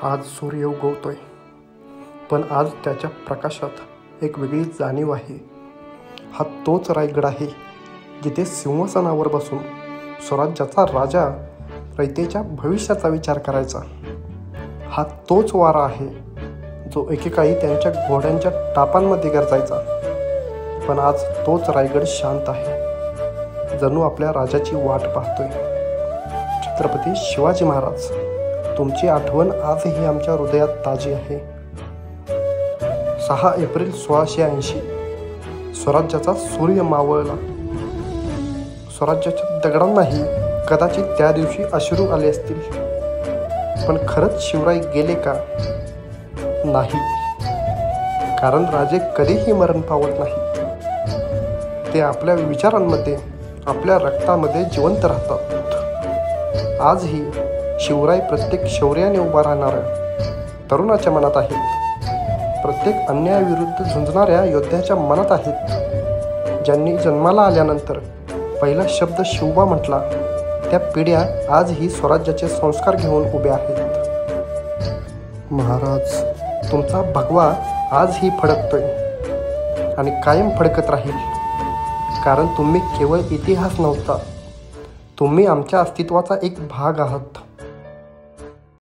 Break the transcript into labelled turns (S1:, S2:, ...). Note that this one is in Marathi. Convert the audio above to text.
S1: आज सूर्य उगवतोय, पण आज त्याच्या प्रकाशात एक वेगळी जाणीव आहे. हा तोच रायगड आहे जिथे सिंहासनावर बसून स्वराज्याचा राजा रयतेच्या भविष्याचा विचार करायचा. हा तोच वारा आहे जो एकेकाळी त्यांच्या घोड्यांच्या टापांमध्ये गरजायचा. पण आज तोच रायगड शांत आहे, जणू आपल्या राजाची वाट पाहतोय. छत्रपती शिवाजी महाराज, तुमची आठवण आजही आमच्या हृदयात ताजी आहे. 6 एप्रिल 1680 स्वराज्याचा सूर्य मावळला. स्वराज्याच्या दगडांनाही कदाचित त्या दिवशी अश्रू आले असतील. पण खरंच शिवराय गेले का? नाही, कारण राजे कधीही मरण पावत नाहीत. ते आपल्या विचारांमध्ये, आपल्या रक्तामध्ये जिवंत राहतात. आजही शिवराय प्रत्येक शौर्याने उभा राहणाऱ्या तरुणाच्या मनात आहेत. प्रत्येक अन्यायाविरुद्ध झुंजणाऱ्या योद्ध्याच्या मनात आहेत. ज्यांनी जन्माला आल्यानंतर पहिला शब्द शिवबा म्हटला, त्या पिढ्या आजही स्वराज्याचे संस्कार घेऊन उभ्या आहेत. महाराज, तुमचा भगवा आजही फडकतोय आणि कायम फडकत राहील. कारण तुम्ही केवळ इतिहास नव्हता, तुम्ही आमच्या अस्तित्वाचा एक भाग आहात.